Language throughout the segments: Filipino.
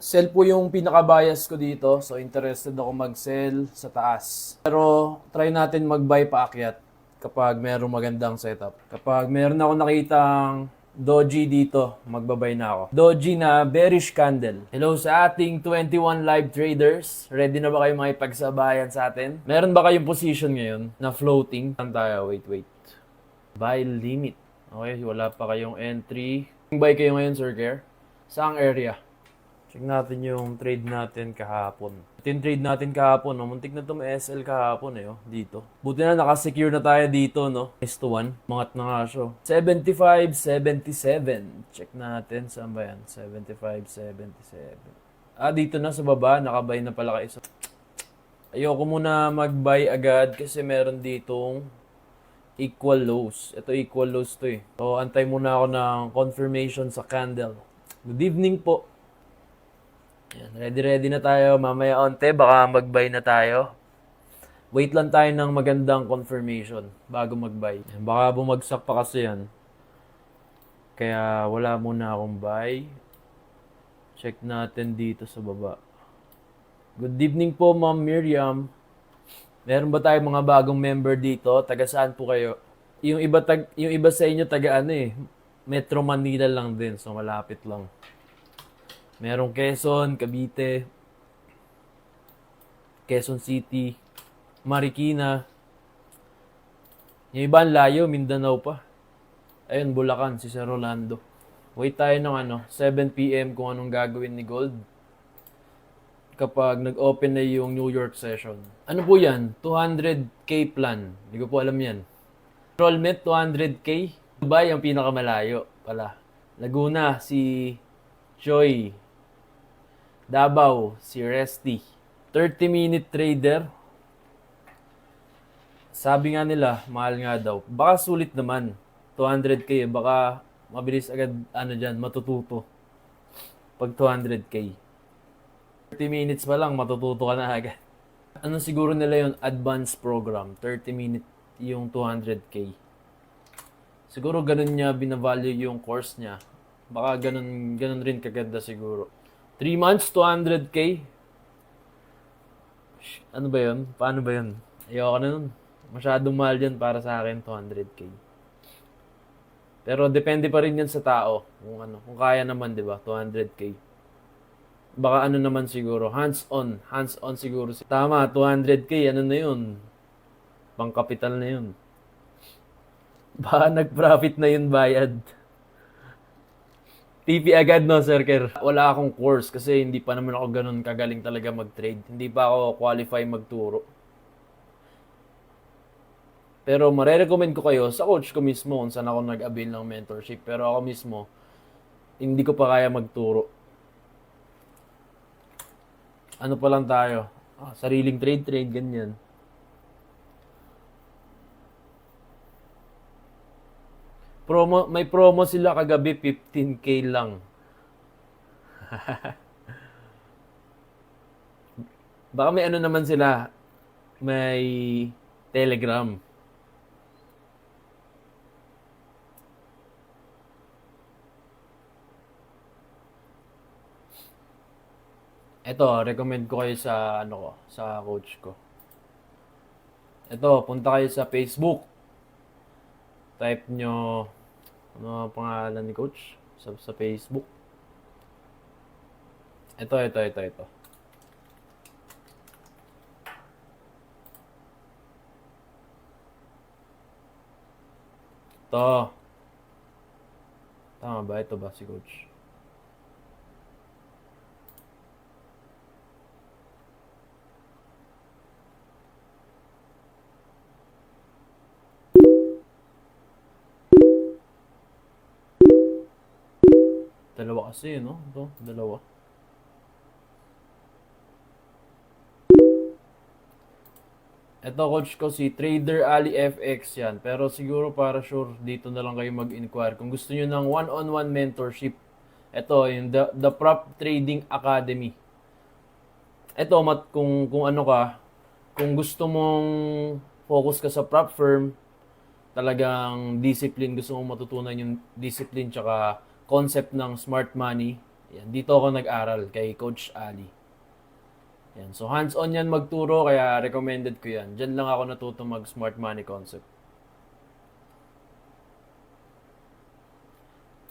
Sell po yung pinaka-bias ko dito. So, interested ako mag-sell sa taas. Pero, try natin mag-buy paakyat kapag merong magandang setup. Kapag meron ako nakitang doji dito, magbabay na ako. Doji na bearish candle. Hello sa ating 21 live traders. Ready na ba kayo makipagsabayan sa atin? Meron ba kayong position ngayon na floating? Saan tayo? Wait. Buy limit. Okay, wala pa kayong entry. Buy kayo ngayon, Sir Care? Saang area? Check natin yung trade natin kahapon. Ito yung trade natin kahapon, no? Muntik na itong SL kahapon, oh, dito. Buti na, nakasecure na tayo dito, no? Is to 1. Mangat na nga siya. 75, 77. Check natin, saan ba yan? 75, 77. Dito na sa baba, nakabay na pala kayo. Ayoko muna mag-buy agad kasi meron ditong equal lows. Ito equal lows to eh. So, antay muna ako ng confirmation sa candle. Good evening po. Yan, ready na tayo. Mamaya onte, baka mag-buy na tayo. Wait lang tayo ng magandang confirmation bago mag-buy. Yan, baka bumagsak pa kasi yan. Kaya wala muna akong buy. Check natin dito sa baba. Good evening po, Ma'am Miriam. Meron ba tayo mga bagong member dito? Taga saan po kayo? Yung iba sa inyo taga ano eh. Metro Manila lang din, so malapit lang. Merong Quezon, Cavite, Quezon City, Marikina. Yung iba ang layo, Mindanao pa. Ayun, Bulacan, si Sir Rolando. Wait tayo ng 7 p.m. kung anong gagawin ni Gold. Kapag nag-open na yung New York session. Ano po yan? 200k plan. Hindi ko po alam yan. Enrollment, 200k. Dubai ang pinakamalayo pala. Laguna, si Joy. Davao, si Resty. 30-minute trader. Sabi nga nila, mahal nga daw. Baka sulit naman. 200k, baka mabilis agad, matututo. Pag 200k. 30 minutes pa lang, matututo ka na agad. Ano siguro nila yung advanced program? 30 minute yung 200k. Siguro ganun niya binavalue yung course niya. Baka ganun rin kaganda siguro. 3 months, 200k. Ano ba yun? Paano ba yun? Ayoko na nun. Masyadong mahal yan para sa akin, 200k. Pero depende pa rin yan sa tao. Kung kaya naman, di ba? 200k. Baka naman siguro, hands-on siguro. Tama, 200k, na yun? Pangkapital na yun. Baka nag-profit na yun bayad. TP agad, no, Sir Ker? Wala akong course kasi hindi pa naman ako ganun kagaling talaga mag-trade. Hindi pa ako qualify magturo. Pero marerecommend ko kayo sa coach ko mismo kung saan ako nag-avail ng mentorship. Pero ako mismo, hindi ko pa kaya magturo. Ano pa lang tayo? Sariling trade, ganyan. May promo sila kagabi, 15k lang. Baka may naman sila, may Telegram. Ito, recommend ko kayo sa sa coach ko. Ito, punta kayo sa Facebook. Type nyo ano ang pangalan ni coach sa Facebook. Ito. Ito. Tama ba? Ito ba si coach? Dalawa kasi, no? Ito, dalawa. Ito, coach ko, si Trader Ali FX yan. Pero siguro para sure, dito na lang kayo mag-inquire. Kung gusto nyo ng one-on-one mentorship, ito, yung The Prop Trading Academy. Ito, kung kung gusto mong focus ka sa prop firm, talagang discipline, gusto mong matutunan yung discipline tsaka concept ng smart money, Yan, dito ako nag-aral kay Coach Ali. Yan. So, hands-on yan magturo, kaya recommended ko yan. Diyan lang ako natuto mag-smart money concept.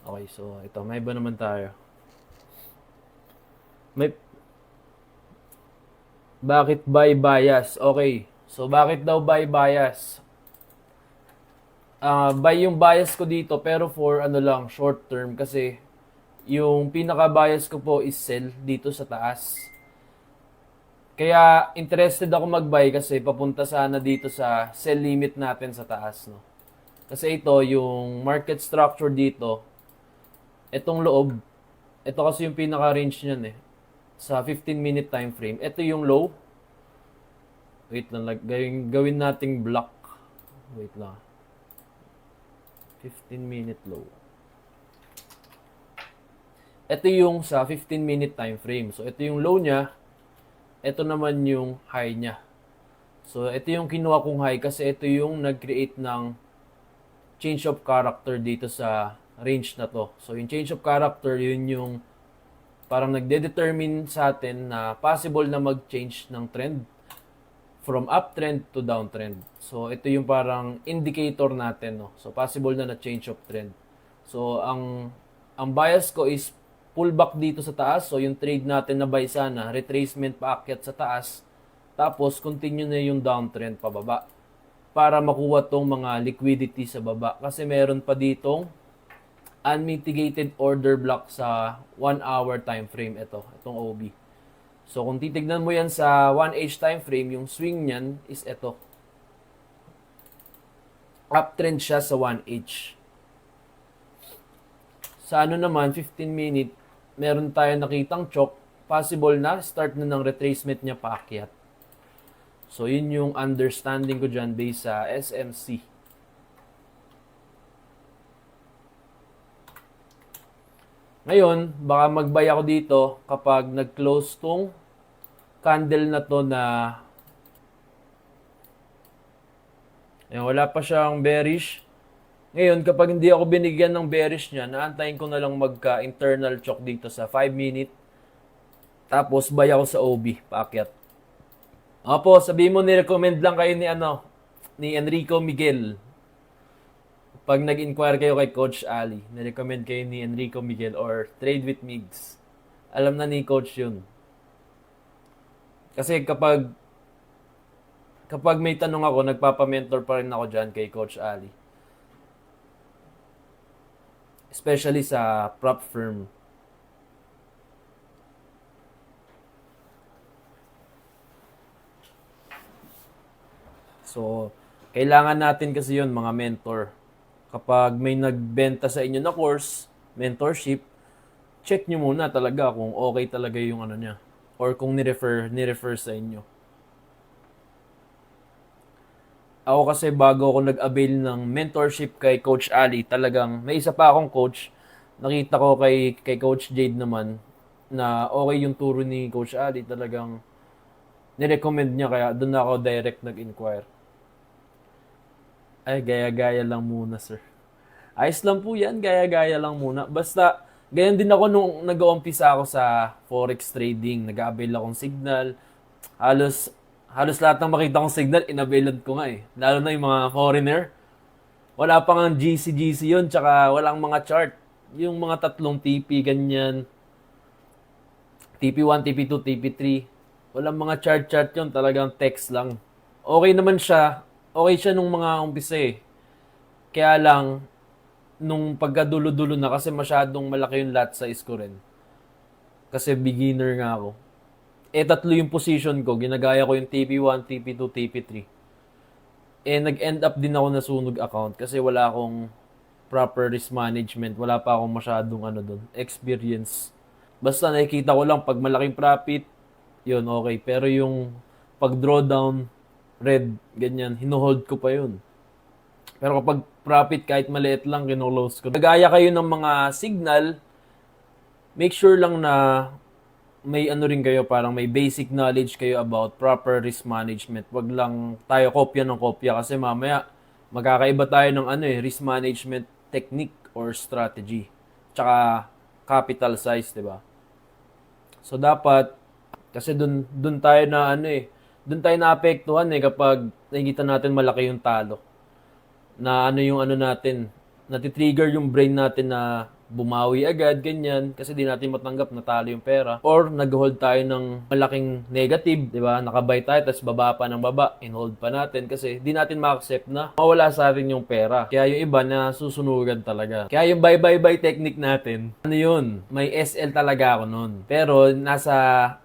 Okay, so ito, may iba naman tayo. May Bakit buy bias? Okay. So, bakit daw buy bias? Buy yung bias ko dito, pero for ano lang, short term. Kasi, yung pinaka-bias ko po is sell dito sa taas. Kaya, interested ako mag-buy kasi papunta sana dito sa sell limit natin sa taas, no? Kasi ito, yung market structure dito, itong loob, ito kasi yung pinaka-range niyan eh. Sa 15-minute time frame. Ito yung low. Wait lang, gawin nating block. Wait lang. 15-minute low. Ito yung sa 15-minute time frame. So, ito yung low niya. Ito naman yung high niya. So, ito yung kinuha kong high kasi ito yung nag-create ng change of character dito sa range na to. So, yung change of character, yun yung parang nagde-determine sa atin na possible na mag-change ng trend from uptrend to downtrend. So, ito yung parang indicator natin, no? So, possible na change of trend. So, ang bias ko is pullback dito sa taas. So, yung trade natin na buy sana, retracement paakyat sa taas. Tapos, continue na yung downtrend pababa para makuha tong mga liquidity sa baba. Kasi meron pa ditong unmitigated order block sa 1 hour time frame itong OB. So kung titignan mo yan sa 1H time frame, yung swing niyan is ito. Uptrend siya sa 1H. Sa ano naman, 15 minute, meron tayo nakitang chok, possible na start na ng retracement niya paakyat. So yun yung understanding ko dyan based sa SMC. Ngayon, baka mag-buy ako dito kapag nag-close tong candle na to na wala pa siyang bearish. Ngayon, kapag hindi ako binigyan ng bearish niya, naantayin ko na lang magka-internal chok dito sa 5 minute. Tapos, buy ako sa OB, paakyat. Opo, sabihin mo ni-recommend lang kayo ni Enrico Miguel. Pag nag-inquire kayo kay Coach Ali, ni-recommend kayo ni Enrico Miguel or Trade with Migs. Alam na ni Coach yun. Kasi kapag may tanong ako, nagpapa-mentor pa rin ako dyan kay Coach Ali. Especially sa prop firm. So, kailangan natin kasi yun, mga mentor. Kapag may nagbenta sa inyo na course, mentorship, check nyo muna talaga kung okay talaga yung ano niya. Or kung ni-refer sa inyo. Ako kasi bago ako nag-avail ng mentorship kay Coach Ali, talagang may isa pa akong coach. Nakita ko kay Coach Jade naman na okay yung turo ni Coach Ali. Talagang nirecommend niya kaya doon ako direct nag-inquire. Ay, gaya-gaya lang muna, sir. Ayos lang po yan, gaya-gaya lang muna. Basta, ganyan din ako nung nag-uumpisa ako sa forex trading. Nag-avail akong signal. Halos lahat ng makita kong signal, inavailan ko nga eh. Lalo na yung mga foreigner. Wala pa nga GC yun, tsaka walang mga chart. Yung mga tatlong TP, ganyan. TP1, TP2, TP3. Walang mga chart yun, talagang text lang. Okay naman siya. Okay siya nung mga umpisa eh. Kaya lang, nung pagkadulo-dulo na kasi masyadong malaki yung lot size ko rin. Kasi beginner nga ako. Tatlo yung position ko. Ginagaya ko yung TP1, TP2, TP3. Nag-end up din ako na sunog account kasi wala akong proper risk management. Wala pa akong masyadong experience. Basta nakikita ko lang pag malaking profit, yun okay. Pero yung pag drawdown, red, ganyan, hinuhold ko pa yun. Pero kapag profit kahit maliit lang, kinulose ko. Nagaya kayo ng mga signal, make sure lang na may rin kayo, parang may basic knowledge kayo about proper risk management. Wag lang tayo kopya ng kopya kasi mamaya magkakaiba tayo ng risk management technique or strategy. Tsaka capital size, 'di ba? So dapat kasi dun tayo na ano eh, dun tayo naapektuhan eh kapag nakikita natin malaki yung talo. Na ano yung ano natin, natitrigger yung brain natin na bumawi agad, ganyan, kasi di natin matanggap na talo yung pera. Or nag-hold tayo ng malaking negative, di ba? Nakabay tayo, tapos baba pa ng baba, in-hold pa natin kasi di natin ma-accept na mawala sa atin yung pera. Kaya yung iba na susunugan talaga. Kaya yung buy technique natin, ano yun? May SL talaga ako nun. Pero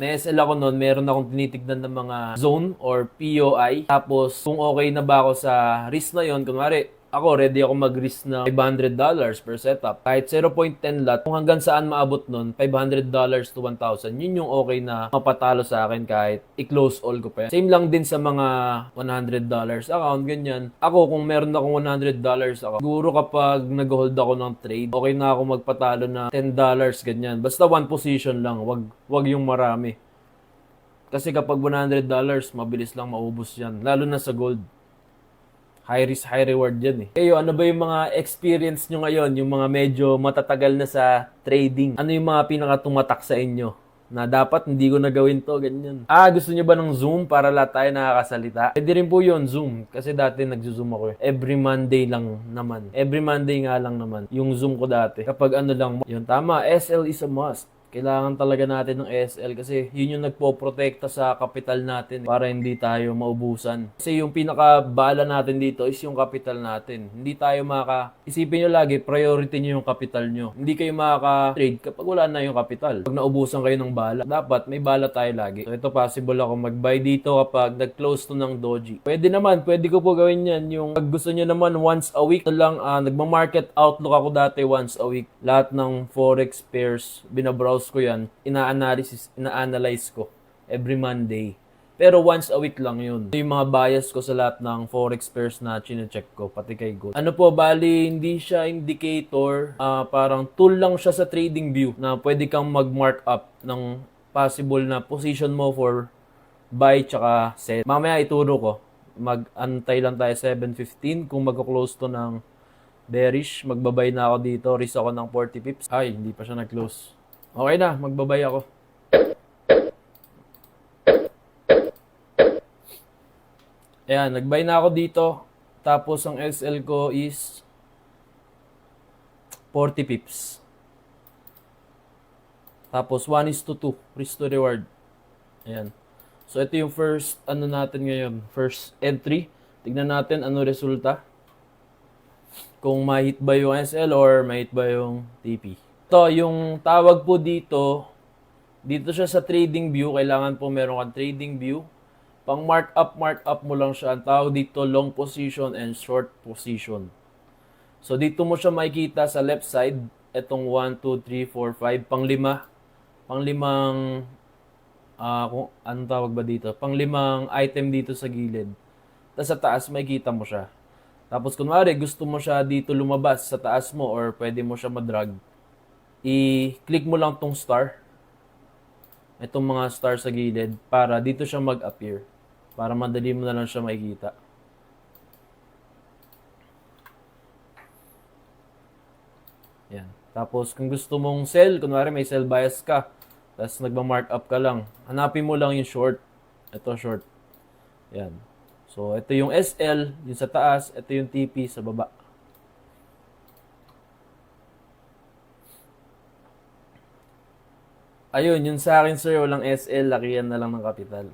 may SL ako nun, meron akong tinitignan ng mga zone or POI. Tapos kung okay na ba ako sa risk na yun, kunwari, ako, ready ako mag-risk na $500 per setup. Kahit 0.10 lot, kung hanggang saan maabot nun, $500 to 1,000, yun yung okay na mapatalo sa akin kahit i-close all ko pa yan. Same lang din sa mga $100 account, ganyan. Ako, kung meron akong $100 ako, siguro kapag nag-hold ako ng trade, okay na ako magpatalo na $10, ganyan. Basta one position lang, wag yung marami. Kasi kapag $100, mabilis lang maubos yan. Lalo na sa gold. High risk, high reward yan eh. Kayo, ano ba yung mga experience nyo ngayon? Yung mga medyo matatagal na sa trading? Ano yung mga pinakatumatak sa inyo? Na dapat hindi ko na gawin to, ganyan. Gusto nyo ba ng Zoom para lahat tayo nakakasalita? Pwede rin po yun, Zoom. Kasi dati nagzo-Zoom ako eh. Every Monday lang naman. Every Monday nga lang naman. Yung Zoom ko dati. Kapag ano lang, yun tama, SL is a must. Kailangan talaga natin ng SL kasi yun yung nagpo-protekta sa kapital natin para hindi tayo maubusan. Kasi yung pinakabala natin dito is yung kapital natin. Hindi tayo isipin nyo lagi, priority nyo yung kapital nyo. Hindi kayo makaka-trade kapag wala na yung kapital. Pag naubusan kayo ng bala, dapat may bala tayo lagi. So ito, possible ako mag-buy dito kapag nag-close to ng doji. Pwede ko po gawin yan. Yung pag gusto nyo naman once a week lang, nagma-market outlook ako dati once a week. Lahat ng forex pairs, binabrowse ko yan, ina-analyze ko every Monday. Pero once a week lang yun. Yung mga bias ko sa lahat ng forex pairs na chine-check ko, pati kay gold. Ano po, bali, hindi siya indicator, parang tool lang siya sa trading view na pwede kang mag-mark up ng possible na position mo for buy tsaka sell. Mamaya ituro ko. Mag-antay lang tayo 7:15 kung mag-close to ng bearish. Magbabay na ako dito. Risk ako ng 40 pips. Ay, hindi pa siya nag-close. Okay na, magbabay ako. Ayan, nag-buy na ako dito. Tapos ang SL ko is 40 pips. Tapos 1:2, risk to reward. Ayan. So ito yung first natin ngayon, first entry. Tignan natin ano resulta. Kung ma-hit ba yung SL or ma-hit ba yung TP. Ito, yung tawag po dito siya sa trading view, kailangan po meron kang trading view. Pang mark up mo lang siya. Ang tawag dito, long position and short position. So, dito mo siya makikita sa left side. Itong 1, 2, 3, 4, 5, pang-lima. Pang-limang, anong tawag ba dito? Pang-limang item dito sa gilid. Tapos sa taas, makikita mo siya. Tapos, kunwari, gusto mo siya dito lumabas sa taas mo or pwede mo siya madrag. I-click mo lang tong star. Itong mga star sa gilid para dito siya mag-appear. Para madali mo na lang siya makikita. Yan. Tapos kung gusto mong sell, kunwari may sell bias ka, tapos nagma-mark up ka lang, hanapin mo lang yung short. Ito short. Yan. So ito yung SL, yung sa taas, ito yung TP sa baba. Ayun, yun sa akin sir, walang SL, lakihan na lang ng kapital.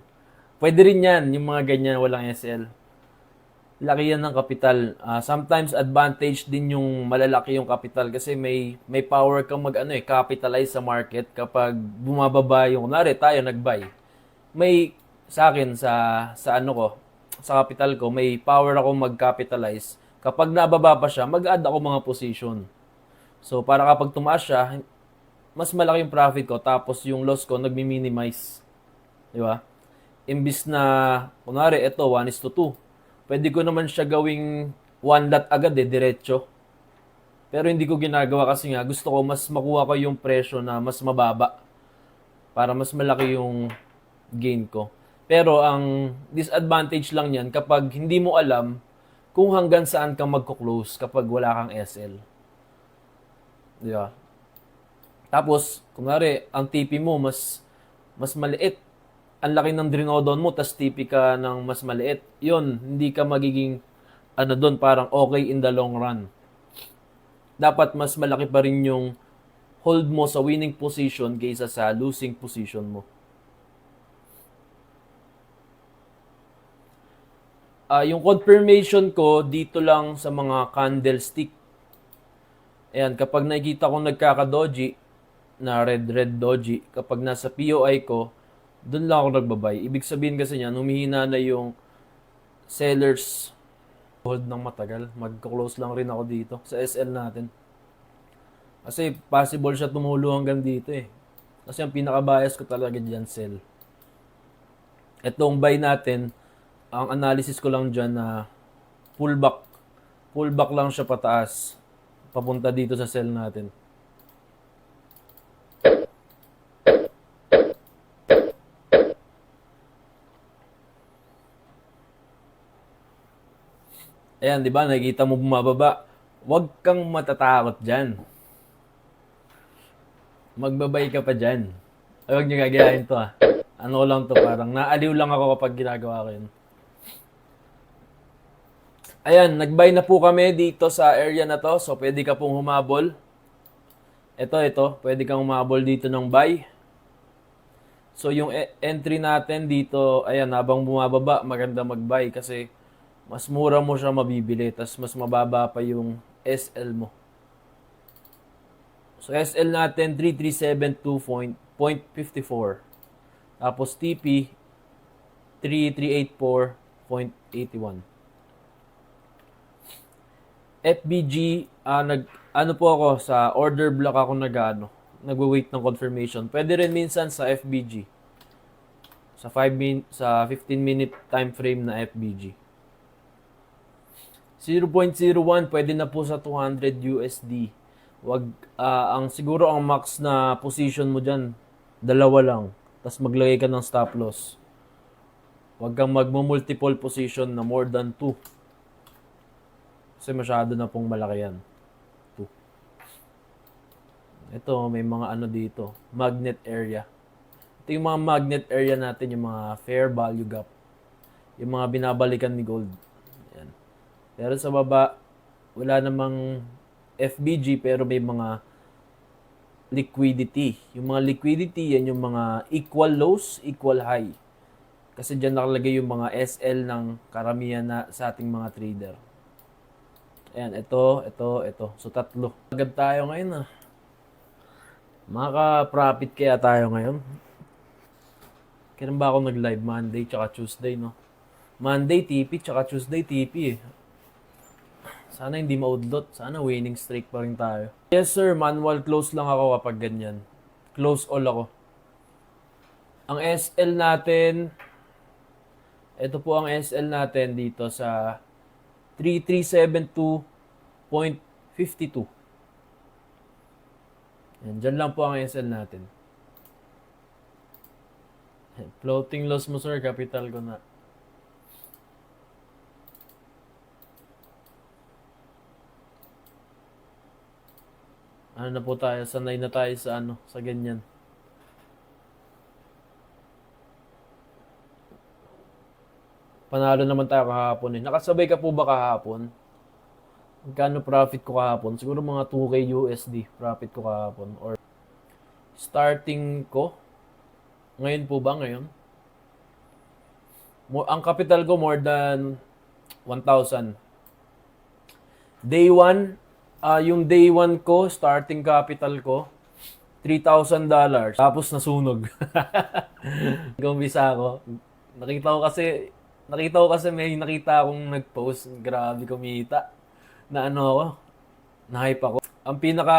Pwede rin yan, yung mga ganyan, walang SL. Lakihan ng kapital. Sometimes advantage din yung malalaki yung kapital kasi may power kang capitalize sa market kapag bumababa yung, kunwari tayo nag-buy. May, sa akin, sa kapital ko, may power ako mag-capitalize. Kapag nababa pa siya, mag-add ako mga position. So, para kapag tumaas siya, mas malaki yung profit ko tapos yung loss ko nagmi-minimize. Di ba? Imbis na, kunwari, ito, 1:2. Pwede ko naman siya gawing 1 lot agad diretso. Pero hindi ko ginagawa kasi nga, gusto ko mas makuha ko yung presyo na mas mababa. Para mas malaki yung gain ko. Pero ang disadvantage lang yan kapag hindi mo alam kung hanggang saan ka magko-close kapag wala kang SL. Di ba? Tapos, kunwari, ang TP mo, mas mas maliit. Ang laki ng drinodon mo, tas TP ka ng mas maliit. Yun, hindi ka magiging, doon, parang okay in the long run. Dapat mas malaki pa rin yung hold mo sa winning position kaysa sa losing position mo. Yung confirmation ko dito lang sa mga candlestick. Ayan, kapag nakikita kong nagkaka-doji, na red doji, kapag nasa POI ko, doon lang ako nagbabay. Ibig sabihin kasi niyan, humihina na yung sellers hold ng matagal. Mag-close lang rin ako dito sa SL natin. Kasi possible siya tumulo hanggang dito eh. Kasi ang pinaka-bias ko talaga dyan, sell. Itong buy natin, ang analysis ko lang dyan na pullback. Pullback lang siya pataas. Papunta dito sa sell natin. Ayan, di ba? Nakikita mo bumababa. Huwag kang matatakot dyan. Magbabay ka pa dyan. Ay, huwag nyo gagayahin to ah. Ano lang to, parang naaliw lang ako kapag ginagawa ko yun. Ayan, nag-buy na po kami dito sa area na to. So, pwede ka pong humabol. Ito. Pwede kang humabol dito ng buy. So, yung entry natin dito, ayan, habang bumababa, maganda mag-buy kasi mas mura mo siya mabibili, tas mas mababa pa yung SL mo. So, SL natin, 3372.54. Tapos, TP, 3384.81. FBG, ano po ako, sa order block ako nagwe-wait ng confirmation. Pwede rin minsan sa FBG. Sa 15-minute time frame na FBG. 0.01 pwede na po sa 200 USD. Siguro ang max na position mo diyan, 2 lang. Tapos maglagay ka ng stop loss. Huwag kang magmo-multiple position na more than 2. Kasi masyado na pong malaki yan. 2. Ito, may mga dito. Magnet area. Ito yung mga magnet area natin, yung mga fair value gap. Yung mga binabalikan ni gold. Yan. Pero sa baba, wala namang FBG pero may mga liquidity. Yung mga liquidity, yan yung mga equal lows, equal high. Kasi dyan nakalagay yung mga SL ng karamihan na sa ating mga trader. Ayan, ito. So, 3. Agad tayo ngayon ah. Maka-profit kaya tayo ngayon. Kailan ba ako nag-live? Monday tsaka Tuesday, no? Monday TP tsaka Tuesday TP eh. Sana hindi maudlot. Sana winning streak pa rin tayo. Yes sir, manual close lang ako kapag ganyan. Close all ako. Ang SL natin, ito po ang SL natin dito sa 3372.52. Yan, dyan lang po ang SL natin. Floating loss mo sir, capital ko na. Ano na po tayo, sanay na tayo sa sa ganyan. Panalo naman tayo kahapon eh. Nakasabay ka po ba kahapon? Magkano profit ko kahapon? Siguro mga 2K USD profit ko kahapon. Or starting ko, ngayon po ba ngayon? Ang capital ko more than 1,000. Day 1, yung day 1 ko, starting capital ko, $3,000. Tapos nasunog. Gumbisa ako. Nakita ko kasi may nakita akong nag-post, grabe kumita. Na ako, na-hype ako. Ang pinaka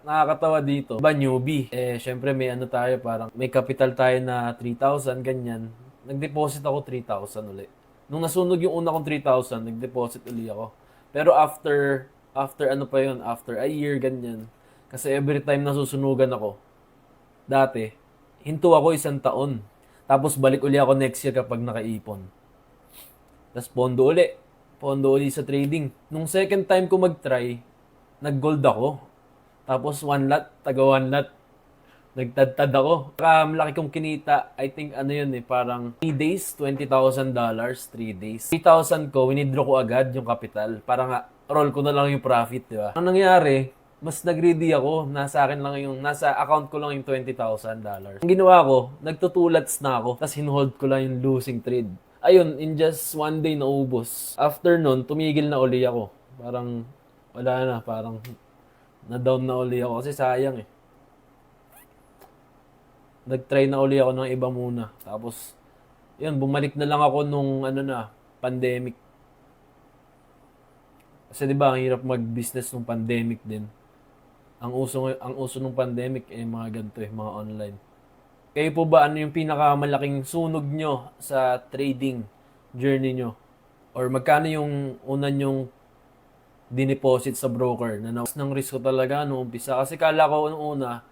nakakatawa dito, newbie. Syempre may tayo, parang may capital tayo na 3,000, ganyan. Nag-deposit ako 3,000 uli. Nung nasunog yung una kong 3,000, nag-deposit uli ako. Pero after after a year, ganyan. Kasi every time nasusunugan ako, dati, hinto ako 1 taon. Tapos balik uli ako next year kapag nakaipon. Tapos pondo uli sa trading. Nung second time ko mag-try, nag-gold ako. Tapos 1 lot, taga 1 lot. Nagtadtad ako. Malaki kong kinita. I think ano yun eh, parang 3 days, $20,000, 3 days. 3,000 ko, winidraw ko agad yung capital. Para nga, roll ko na lang yung profit, di ba? Ang nangyari, mas nag-greedy ako. Nasa account ko lang yung $20,000. Ang ginawa ko, nagtutulats na ako. Tapos hinhold ko lang yung losing trade. Ayun, in just one day naubos. After nun, tumigil na uli ako. Parang, wala na, parang na-down na uli ako. Kasi sayang eh. Nag-try na uli ako ng iba muna. Tapos, yun, bumalik na lang ako nung, pandemic. Kasi di ba ang hirap mag-business nung pandemic din. Ang uso nung pandemic mga ganito mga online. Kayo po ba, ano yung pinakamalaking sunog nyo sa trading journey nyo? Or magkano yung una nyong dineposit sa broker? Nawas ng risk ko talaga noong umpisa. Kasi kala ko noong una,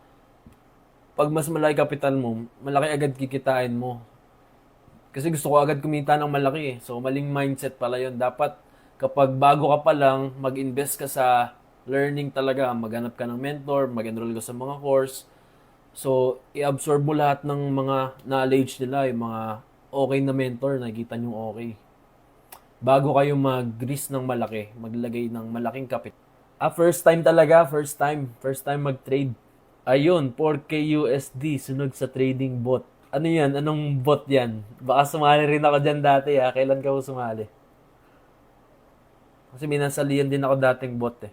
pag mas malaki kapital mo, malaki agad kikitain mo. Kasi gusto ko agad kumita ng malaki eh. So, maling mindset pala yun. Dapat kapag bago ka pa lang, mag-invest ka sa learning talaga. Maghanap ka ng mentor, mag-enroll ka sa mga course. So, i-absorb mo lahat ng mga knowledge nila, yung mga okay na mentor, nakikita nyo okay. Bago kayo mag-risk ng malaki, maglagay ng malaking kapital. First time talaga, first time mag-trade. Ayun, 4K USD, sunog sa trading bot. Ano yan? Anong bot yan? Baka sumali rin ako dyan dati ha. Kailan ka ko sumali? Kasi minasalihan din ako dating bot eh.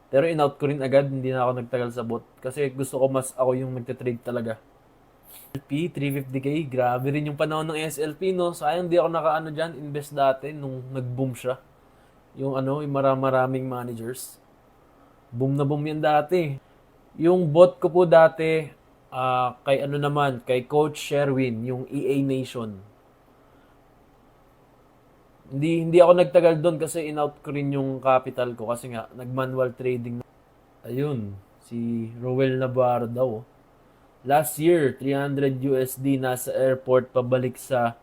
Pero in-out ko rin agad, hindi na ako nagtagal sa bot. Kasi gusto ko mas ako yung magte-trade talaga. SLP, 350k, grabe rin yung panahon ng SLP no. Sayang di ako nakaano dyan, invest dati nung nag-boom siya. Yung maraming managers. Boom na boom yan dati. Yung bot ko po dati, kay Coach Sherwin, yung EA Nation. Hindi ako nagtagal doon kasi in-out ko rin yung capital ko kasi nga, nag-manual trading. Ayun, si Roel Navarro daw. Last year, 300 USD nasa airport pabalik sa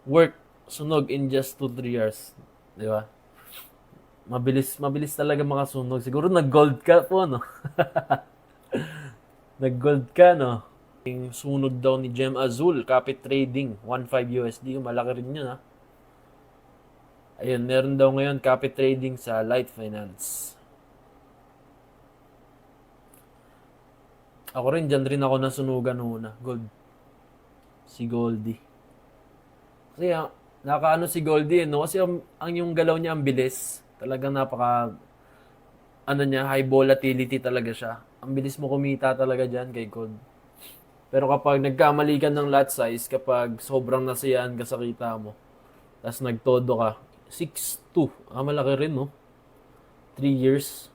work. Sunog in just 2-3 years. Di ba? Mabilis talaga makasunog. Siguro nag-gold ka po, no? Nag-gold ka, no? Yung sunog daw ni Gem Azul, Capit Trading, 1.5 USD. Malaki rin yun, ha? Ayun, meron daw ngayon Capit Trading sa Light Finance. Ako rin, dyan rin ako nasunugan una. Gold. Si Goldie. Kasi nakaano si Goldie, no? Kasi ang yung galaw niya ang bilis. Talagang high volatility talaga siya. Ang bilis mo kumita talaga dyan kay Gold. Pero kapag nagkamali ka ng lot size, kapag sobrang nasayaan ka sa kita mo, tapos nagtodo ka, 6.2. Malaki rin, no? 3 years.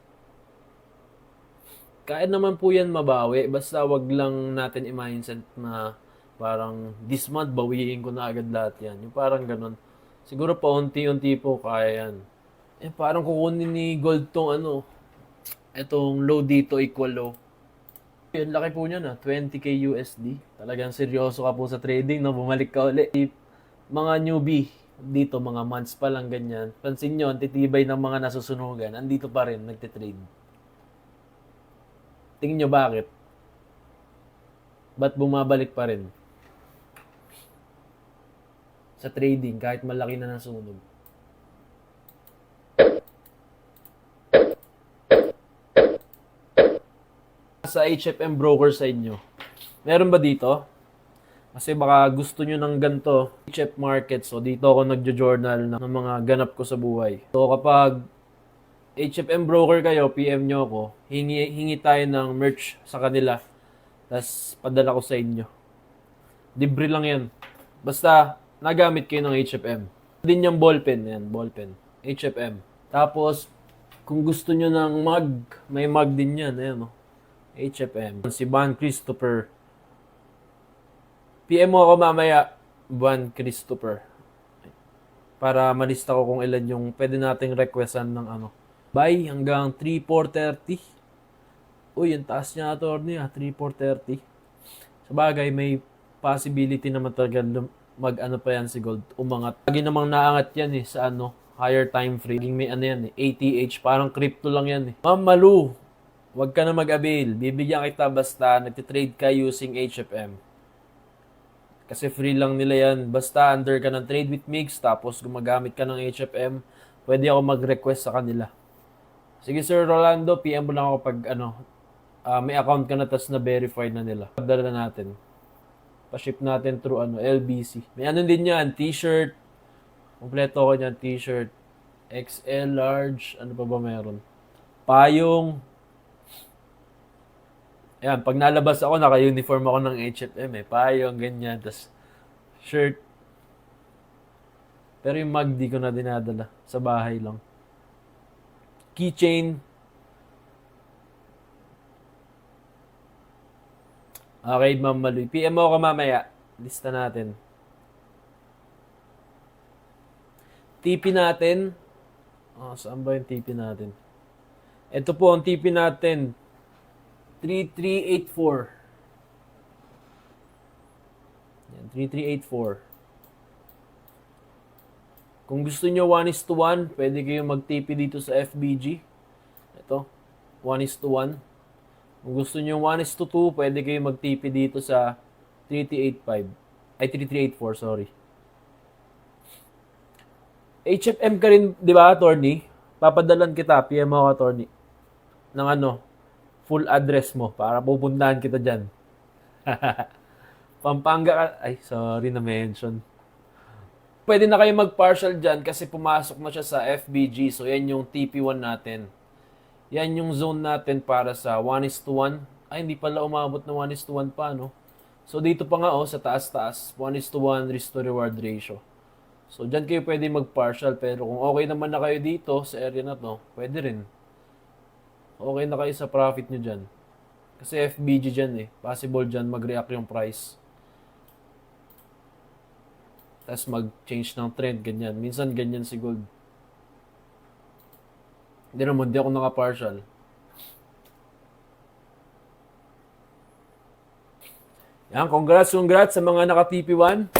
Kaya naman po yan mabawi. Basta wag lang natin i-mindset na parang this month, bawiin ko na agad lahat yan. Yung parang ganun. Siguro pa unti-unti po kaya yan. Parang kukunin ni Gold tong etong low dito equal low. Yung laki po niya na, 20k USD. Talagang seryoso ka po sa trading, no? Bumalik ka ulit. Mga newbie, dito mga months pa lang ganyan. Pansin nyo, ang titibay ng mga nasusunugan, andito pa rin, nagtitrade. Tingin nyo bakit? Ba't bumabalik pa rin? Sa trading, kahit malaki na nasunog. Sa HFM broker sa inyo, meron ba dito? Kasi baka gusto nyo ng ganito, HF market. So dito ako nagjo-journal ng mga ganap ko sa buhay. So kapag HFM broker kayo, PM nyo ako, hingi tayo ng merch sa kanila. Tapos padala ko sa inyo. Libre lang yan. Basta nagamit kayo ng HFM. Din yung ballpen, yan, ballpen. HFM. Tapos kung gusto nyo ng mug, may mug din yan, ayan o. HFM. Si Van Christopher. PM mo ako mamaya, Van Christopher. Para malista ko kung ilan yung pwede nating requestan ng Buy hanggang 3,430. Uy, yung taas niya attorney 3,430. Sa bagay, may possibility naman talaga pa yan si Gold. Umangat. Lagi namang naangat yan sa higher time frame. May yan ATH, parang crypto lang yan Ma'am Malu, Huwag ka na mag-avail. Bibigyan kita basta nagtitrade ka using HFM. Kasi free lang nila yan. Basta under ka ng Trade with Mix, tapos gumagamit ka ng HFM, pwede ako mag-request sa kanila. Sige Sir Rolando, PM mo lang ako pag may account ka na tas na verified na nila. Padala na natin. Pa-ship natin through LBC. May din yan, t-shirt. Kompleto ko yan, t-shirt. XL, large, ano pa ba meron? Payong. Ayan, pag nalabas ako, naka-uniform ako ng HFM Payong, ganyan. Tas shirt. Pero yung mug, di ko na dinadala. Sa bahay lang. Keychain. Okay, Ma'am Maloy. PM mo ako mamaya. Lista natin. TP natin. Saan ba yung TP natin? Ito po ang TP natin. 3384. Yan, 3384. Kung gusto nyo 1:1, pwede kayong mag-TP dito sa FBG. Ito, 1:1. Kung gusto nyo 1:2, pwede kayong mag-TP dito sa 3385. Ay, 3384, sorry. HFM ka rin, di ba, attorney? Papadalan kita, PM ako, attorney. Ng full address mo para pupuntahan kita dyan. Pampanga ka. Ay, sorry na mention. Pwede na kayo mag-partial dyan kasi pumasok na siya sa FBG. So, yan yung TP1 natin. Yan yung zone natin para sa 1:1. Ay, hindi pala umabot na 1:1 pa, no? So, dito pa nga, sa taas-taas. 1:1 risk to reward ratio. So, dyan kayo pwede mag-partial. Pero kung okay naman na kayo dito sa area na to, pwede rin. Okay na kayo sa profit nyo dyan. Kasi FBG dyan Possible dyan mag-react yung price. Tapos mag-change ng trend, ganyan. Minsan ganyan si gold. Hindi naman, di ako naka-partial. Yan, congrats sa mga naka-TP1.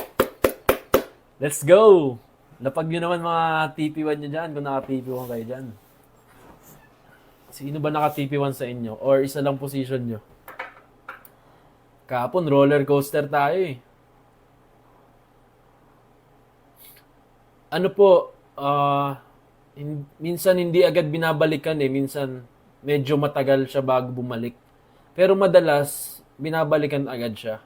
Let's go! Lapag nyo naman mga TP1 nyo dyan kung naka-TP1 kayo dyan. Sino ba naka-TP1 sa inyo? Or isa lang position nyo? Kahapon, roller coaster tayo Ano po, minsan hindi agad binabalikan minsan medyo matagal siya bago bumalik. Pero madalas, binabalikan agad siya.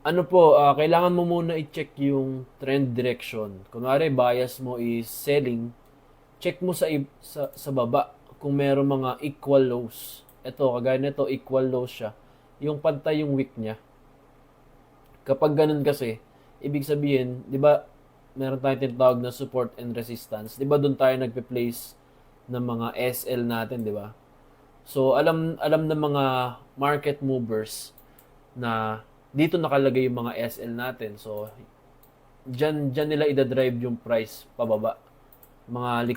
Ano po, kailangan mo muna i-check yung trend direction. Kunwari, bias mo is selling, check mo sa baba kung meron mga equal lows. Ito, kagaya nito, equal lows siya. Yung pantay yung wick niya. Kapag ganun kasi, ibig sabihin, di ba, meron tayong tinatawag na support and resistance. Di ba doon tayo nagpe-place ng mga SL natin, di ba? So, alam ng mga market movers na dito nakalagay yung mga SL natin. So, dyan nila idadrive yung price pababa. Mga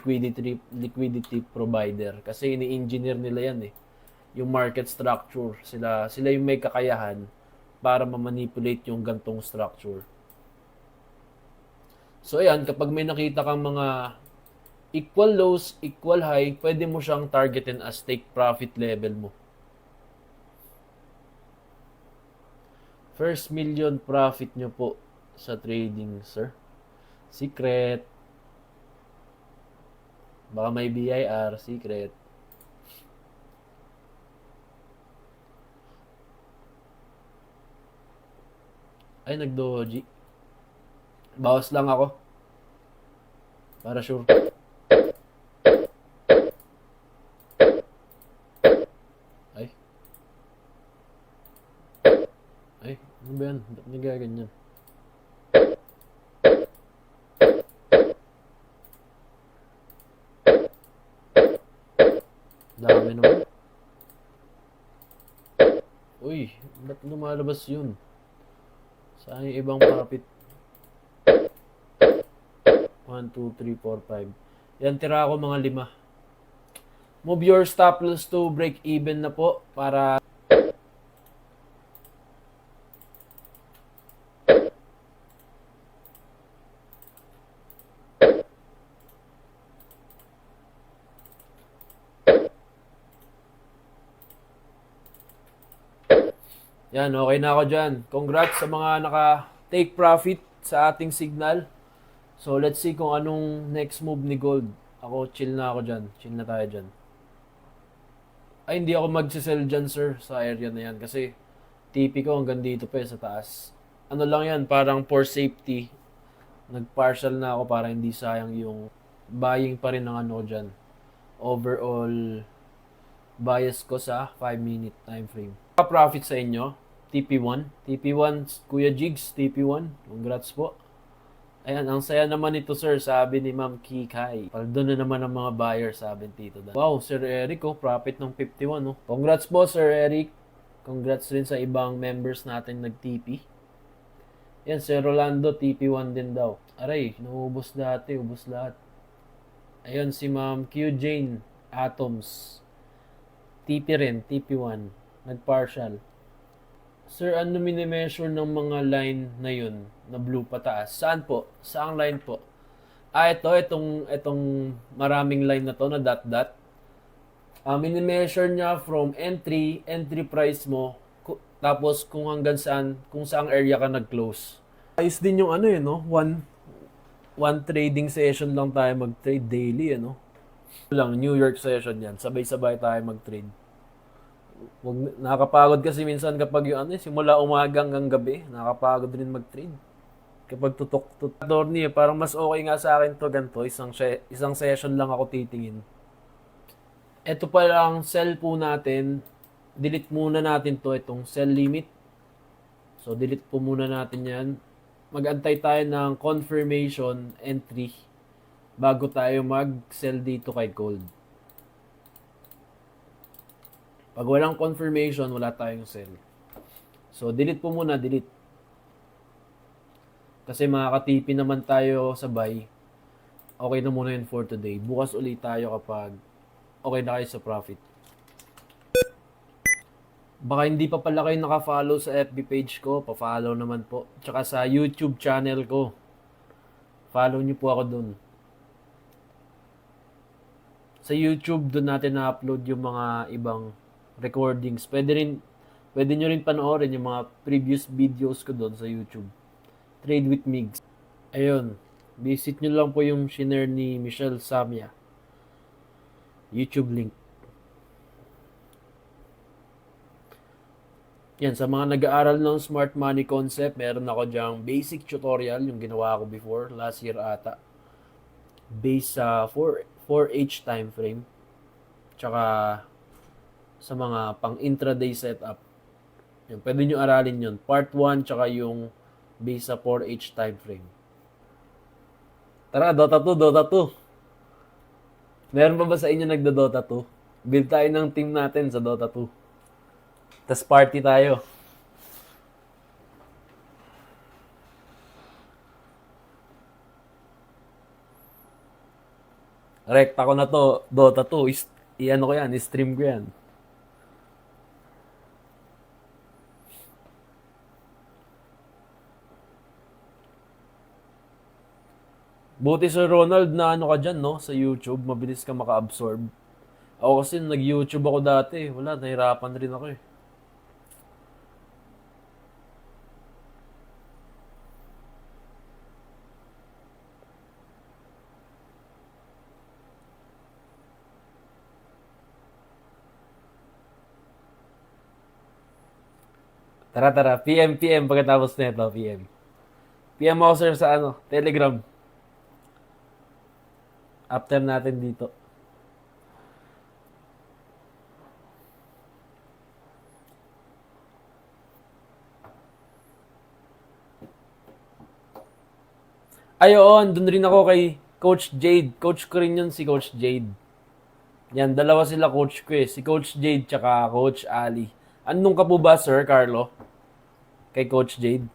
liquidity provider. Kasi ini-engineer nila yan Yung market structure. Sila yung may kakayahan para ma-manipulate yung gantong structure. So, ayan, kapag may nakita kang mga equal lows, equal high, pwede mo siyang targetin as take profit level mo. First million profit nyo po sa trading, sir. Secret. Baka may BIR, secret. Ay, nag-doji. Bawas lang ako. Para sure. Ay, ano ba yan? Ba't nagaganyan? Dami naman. Uy, ba't lumalabas yun? Saan yung ibang profit? 1, 2, 3, 4, 5. Yan, tira ako mga 5. Move your stop loss to break even na po para Yan, okay na ako dyan. Congrats sa mga naka-take profit sa ating signal. So, let's see kung anong next move ni Gold. Ako, chill na ako dyan. Chill na tayo dyan. Ay, hindi ako magsisell dyan, sir, sa area na yan. Kasi, TP ko hanggang dito pa sa taas. Ano lang yan, parang for safety. Nag-partial na ako para hindi sayang yung buying pa rin ng ano dyan. Overall, bias ko sa 5-minute time frame. Profit sa inyo, TP1. TP1, Kuya Jigs, TP1. Congrats po. Ayan, ang saya naman ito, sir, sabi ni Ma'am Kikay. Paldo na naman ang mga buyer, sabi ni Tito Dan. Wow, Sir Eric, profit ng 51, oh. Congrats po, Sir Eric. Congrats rin sa ibang members natin nag-TP. Yan, Sir Rolando, TP1 din daw. Aray, naubos dati, ubos lahat. Ayun, si Ma'am Q Jane Atoms. TP rin, TP1. Nag-partial. Sir, ano minimeasure ng mga line na yun, na blue pataas? Saan po? Saang line po? Itong maraming line na to, na dot-dot. Minimeasure niya from entry price mo, tapos kung hanggang saan, kung saang area ka nag-close. Ayos din yung ano yun, no? One trading session lang tayo mag-trade daily, ano? Lang, New York session yan. Sabay-sabay tayo mag-trade. Nakakapagod kasi minsan kapag yung simula umaga hanggang gabi, nakakapagod rin mag-trade. Kapag tutok attorney, parang mas okay nga sa akin to ganito, isang session lang ako titingin. Ito pa lang sell po natin. Delete muna natin to, itong sell limit. So delete po muna natin 'yan. Mag-antay tayo ng confirmation entry bago tayo mag-sell dito kay Gold. Pag walang confirmation, wala tayong sell. So, delete po muna, delete. Kasi makaka-TP naman tayo sa buy. Okay na muna yun for today. Bukas ulit tayo kapag okay na kayo sa profit. Baka hindi pa pala kayo naka-follow sa FB page ko, pa-follow naman po. Tsaka sa YouTube channel ko. Follow niyo po ako dun. Sa YouTube, dun natin na-upload yung mga ibang recordings. Pwede nyo rin panoorin yung mga previous videos ko doon sa YouTube. Trade with Migs. Ayun. Visit nyo lang po yung shinare ni Michelle Samia. YouTube link. Yan, sa mga nag-aaral ng smart money concept, meron ako dyang basic tutorial, yung ginawa ko before, last year ata. Based sa 4H time frame. Tsaka sa mga pang intraday setup. Yan, pwede nyo aralin yun. Part 1 tsaka yung based sa 4H time frame. Tara, Dota 2, Dota 2. Meron pa ba sa inyo nagdo-Dota 2? Build tayo ng team natin sa Dota 2. Tas party tayo. Rekta ko na to, Dota 2. I-ano ko yan, i-stream ko yan. Buti Sir Ronald na ano ka dyan, no? Sa YouTube, mabilis ka maka-absorb. Ako kasi nag-YouTube ako dati. Wala, nahirapan rin ako eh. Tara, PM pagkatapos nito, PM. PM ako sir sa Telegram. After natin dito. Ayon, dun rin ako kay Coach Jade. Coach ko rin yun si Coach Jade. Yan, dalawa sila coach ko eh. Si Coach Jade tsaka Coach Ali. Anong ka po ba, Sir Carlo? Kay Coach Jade?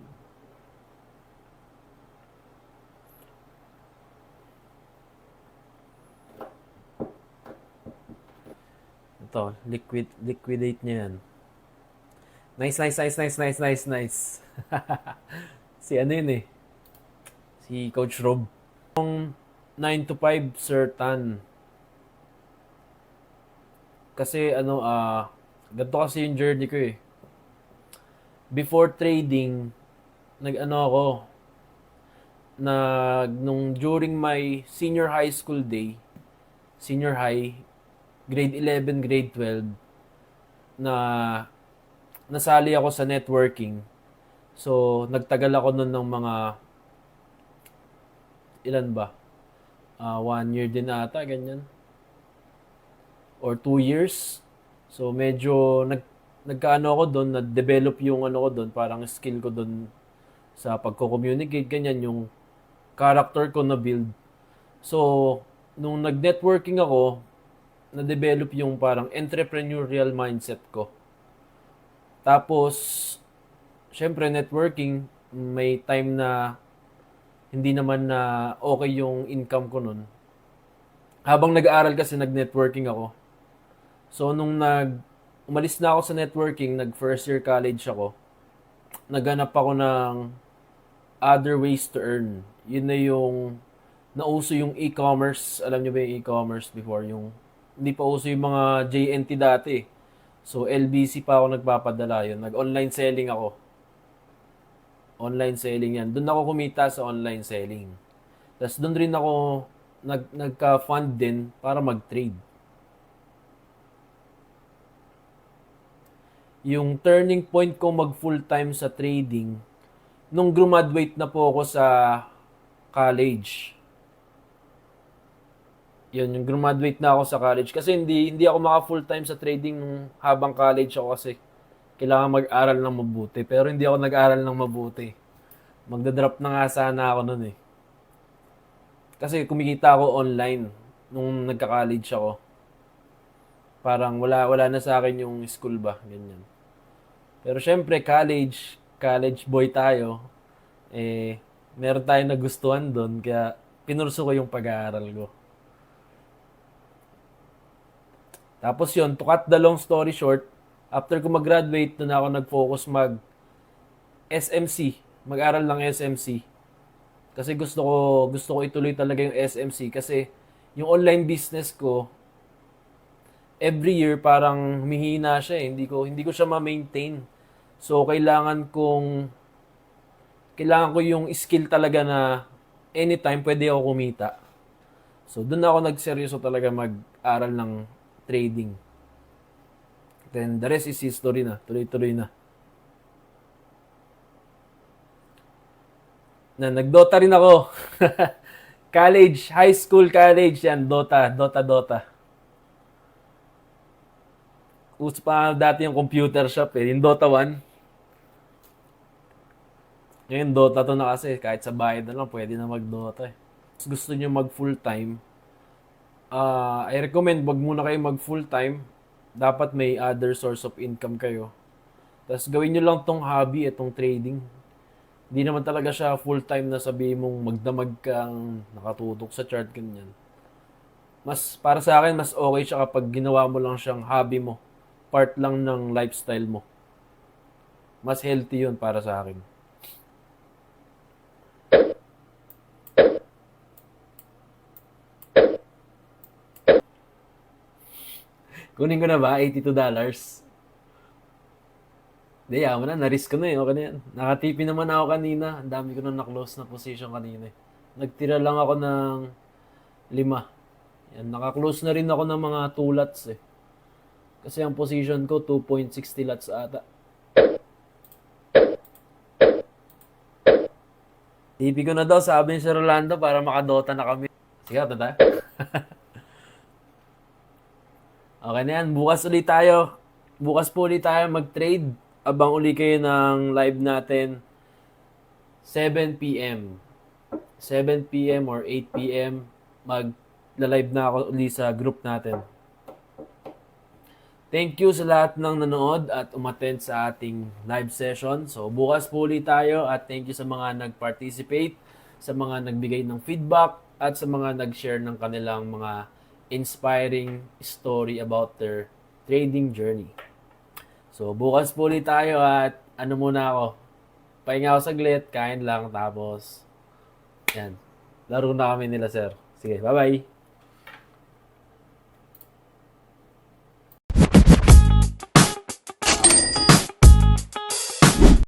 Ito, liquidate niya yan. Nice. Si ano yun eh? Si Coach Rob. Yung 9 to 5, Sir Tan. Kasi ganito kasi yung journey ko eh. before trading, nag-ano ako, nung during my senior high school day, senior high, grade 11, grade 12, na nasali ako sa networking. So, nagtagal ako nun ng mga, ilan ba? 1 year din ata, ganyan. Or 2 years. So, medyo nagkaano ako doon, na-develop yung ano ko doon, parang skill ko doon sa pagko-communicate, ganyan, yung character ko na build. So, nung nag-networking ako, na-develop yung parang entrepreneurial mindset ko. Tapos, syempre, networking, may time na hindi naman na okay yung income ko nun. Habang nag-aaral kasi, nag-networking ako. So, nung umalis na ako sa networking, nag-first year college ako, naghanap ako ng other ways to earn. Yun na yung nauso yung e-commerce. Alam niyo ba yung e-commerce before? Yung hindi pa uso yung mga JNT dati. So, LBC pa ako nagpapadala yun. Nag-online selling ako. Online selling yan. Doon ako kumita sa online selling. Tapos doon rin ako nagka-fund din para mag-trade. Yung turning point ko mag full-time sa trading, nung graduate na po ako sa college. Yun, yung graduate na ako sa college. Kasi hindi ako maka full-time sa trading nung habang college ako kasi kailangan mag-aral ng mabuti. Pero hindi ako nag-aral ng mabuti. Magdadrop na nga sana ako nun eh. Kasi kumikita ako online nung nagka-college ako. Parang wala na sa akin yung school ba, ganyan. Pero syempre, college boy tayo, meron tayong nagustuhan doon, kaya pinurso ko yung pag-aaral ko. Tapos yun, to cut the long story short, after ko mag-graduate, doon ako nag-focus SMC, mag-aral ng SMC. Kasi gusto ko ituloy talaga yung SMC kasi yung online business ko, every year parang humihina siya eh. Hindi ko siya ma-maintain. So kailangan ko yung skill talaga na anytime pwede ako kumita. So doon ako nagseryoso talaga mag-aral ng trading. Then the rest is history na. Tuloy-tuloy na. Nag-Dota rin ako. College, high school, college yan, Dota. Uso pa dati yung computer shop eh, yung Dota 1. Ngayon Dota 2 na kasi, kahit sa bahay na lang pwede na mag-Dota eh. Gusto nyo mag full time, I recommend wag muna kayo mag full time. Dapat may other source of income kayo. Tapos gawin nyo lang tong hobby, itong trading. Hindi naman talaga siya full time na sabihin mong magdamag kang nakatutok sa chart ganyan. Para sa akin, mas okay siya kapag ginawa mo lang siyang hobby mo. Part lang ng lifestyle mo. Mas healthy yun para sa akin. Kunin ko na ba? $82. Hindi, yaman na. Na-risk ko na eh. Okay na yan. Nakatipi naman ako kanina. Ang dami ko na na-close na position kanina eh. Nagtira lang ako ng 5. Yan, naka-close na rin ako ng mga 2 lots eh. Kasi ang position ko 2.60 lots ata. Tipi ko na daw, sabi ni Sir Rolando, para makadota na kami. Sige, tata. Okay na yan. Bukas po ulit tayo mag-trade. Abang uli kayo ng live natin 7 p.m. 7 p.m. or 8 p.m. Mag-live na ako uli sa group natin. Thank you sa lahat ng nanood at umattend sa ating live session. So, bukas po ulit tayo at thank you sa mga nag-participate, sa mga nagbigay ng feedback, at sa mga nag-share ng kanilang mga inspiring story about their trading journey. So, bukas po ulit tayo at muna ako. Pahinga ako saglit, kain lang, tapos yan. Laro na kami nila, sir. Sige, bye-bye.